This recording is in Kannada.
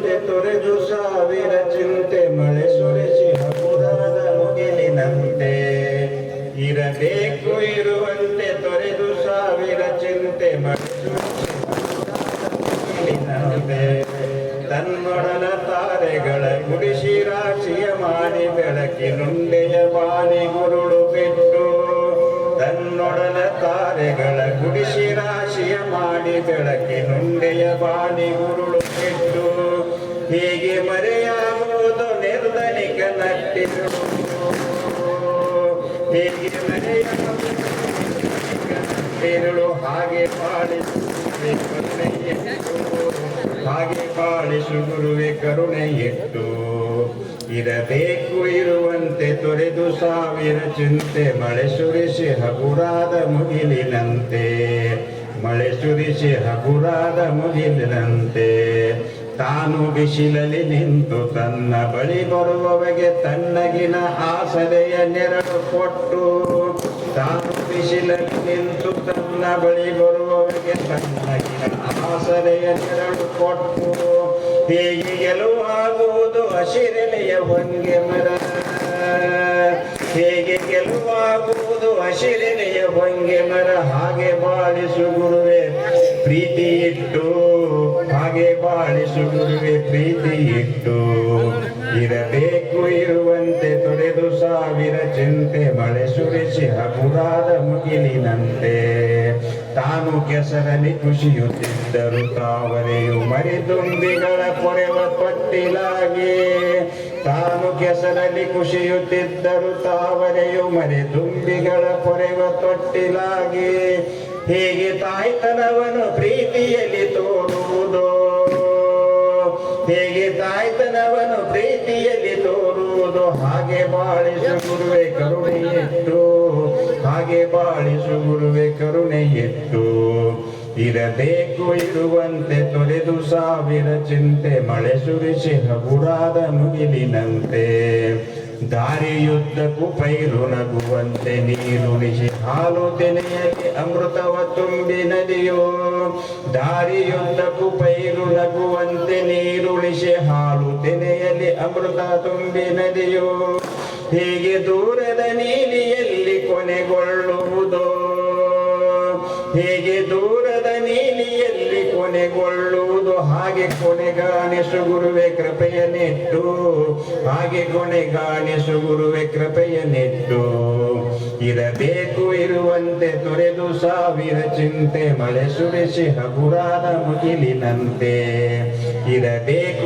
ಇರುವಂತೆ ತೊರೆದು ಸಾವಿರ ಚಿಂತೆ ಮಳೆ ಸುರಿಸಿ ಹಗುರಾದ ಮುಗಿಲಿನಂತೆ ಇರಬೇಕು ಇರುವಂತೆ ತೊರೆದು ಸಾವಿರ ಚಿಂತೆ ಮಳೆ ಸುರಿಸಿ ಮುಗಿಲಿನಂತೆ ತನ್ನೊಡಲ ತಾರೆಗಳ ಗುಡಿಸಿ ರಾಶಿಯ ಮಾಡಿ ಬೆಳಕಿನುಂಡೆಯ ಬಾನಿ ಗುರುಳು ಬಿಟ್ಟು ತನ್ನೊಡಲ ತಾರೆಗಳ ಗುಡಿಸಿ ರಾಶಿಯ ಮಾಡಿ ಬೆಳಕಿನುಂಡೆಯ ಬಾನಿ ಗುರುಳು ಬಿಟ್ಟು ಹೀಗೆ ಮರೆಯಾಗುವುದು ನಿರ್ಧನಿಕ ನಟ್ಟಿರು ಹೀಗೆ ಮರೆಯಾಗುವುದು ನಟ್ಟಿರುಳು ಹಾಗೆ ಪಾಲಿಸು ಗುರುವೆ ಕರುಣೆ ಇಟ್ಟು ಇರಬೇಕು ಇರುವಂತೆ ತೊರೆದು ಸಾವಿರ ಚಿಂತೆ ಮಳೆ ಸುರಿಸಿ ಹಗುರಾದ ಮುಗಿಲಿನಂತೆ ಮಳೆ ಸುರಿಸಿ ಹಗುರಾದ ಮುಗಿಲಿನಂತೆ ತಾನು ಬಿಸಿಲಲ್ಲಿ ನಿಂತು ತನ್ನ ಬಳಿ ಬರುವವಗೆ ತನ್ನಗಿನ ಆಸರೆಯ ನೆರಳು ಕೊಟ್ಟು ತಾನು ಬಿಸಿಲಲ್ಲಿ ನಿಂತು ತನ್ನ ಬಳಿ ಬರುವವರಿಗೆ ತನ್ನಗಿನ ಆಸರೆಯ ನೆರಳು ಕೊಟ್ಟು ಹೇಗೆ ಗೆಲುವಾಗುವುದು ಹಸಿರೆಲೆಯ ಹೊಂಗೆ ಮರ ಹೇಗೆ ಗೆಲುವಾಗುವುದು ಹಸಿರೆಲೆಯ ಹೊಂಗೆ ಮರ ಹಾಗೆ ಬಾಳಿಸು ಗುರುವೆ ಪ್ರೀತಿ ಇಟ್ಟು ಹಾಗೆ ಬಾಳಿಸು ಗುರುವೆ ಪ್ರೀತಿ ಇಟ್ಟು ಇರಬೇಕು ಇರುವಂತೆ ತೊರೆದು ಸಾವಿರ ಚಿಂತೆ ಮಳೆ ಸುರಿಸಿ ಹಗುರಾದ ಮುಗಿಲಿನಂತೆ ತಾನು ಕೆಸರಲ್ಲಿ ಖುಷಿಯುತ್ತಿದ್ದರು ತಾವರೆಯು ಮರಿದುಂಬಿಗಳ ಪೊರೆವ ತೊಟ್ಟಿಲಾಗಿ ತಾನು ಕೆಸರಲ್ಲಿ ಖುಷಿಯುತ್ತಿದ್ದರು ತಾವರೆಯು ಮರಿದುಂಬಿಗಳ ಪೊರೆವ ತೊಟ್ಟಿಲಾಗಿ ಹೇಗೆ ತಾಯ್ತನವನು ಪ್ರೀತಿಯಲ್ಲಿ ತೋರುವುದೋ ಹೇಗೆ ತಾಯ್ತನವನು ಪ್ರೀತಿಯಲ್ಲಿ ತೋರುವುದು ಹಾಗೆ ಬಾಳಿಸು ಗುರುವೆ ಕರುಣೆ ಇಟ್ಟು ಹಾಗೆ ಬಾಳಿಸು ಗುರುವೆ ಕರುಣೆ ಇಟ್ಟು ಇರಬೇಕು ಇರುವಂತೆ ತೊರೆದು ಸಾವಿರ ಚಿಂತೆ ಮಳೆ ಸುರಿಸಿ ಹಗುರಾದ ಮುಗಿಲಿನಂತೆ ದಾರಿಯುದ್ದಕ್ಕೂ ಪೈರು ನಗುವಂತೆ ನೀರುಣಿಸಿ ಹಾಲು ತೆನೆಯಲ್ಲಿ ಅಮೃತವ ತುಂಬಿ ನದಿಯೋ ದಾರಿಯುದ್ದಕ್ಕೂ ಪೈರು ನಗುವಂತೆ ನೀರುಣಿಸಿ ಹಾಲು ತೆನೆಯಲ್ಲಿ ಅಮೃತ ತುಂಬಿ ನದಿಯೋ ಹೀಗೆ ದೂರದ ನೀಲಿಯಲ್ಲಿ ಕೊನೆಗೊಳ್ಳುವುದೋ ಹೇಗೆ ದೂರದ ನೀಲಿಯಲ್ಲಿ ಕೊನೆಗೊಳ್ಳುವುದು ಹಾಗೆ ಕೊನೆಗಾಣಿಸು ಗುರುವೆ ಕೃಪೆಯ ನೆಟ್ಟು ಹಾಗೆ ಕೊನೆಗಾಣಿಸು ಗುರುವೆ ಕೃಪೆಯ ನೆಟ್ಟು ಇರಬೇಕು ಇರುವಂತೆ ತೊರೆದು ಸಾವಿರ ಚಿಂತೆ ಮಳೆ ಸುರಿಸಿ ಹಗುರಾದ ಮುಗಿಲಿನಂತೆ ಇರಬೇಕು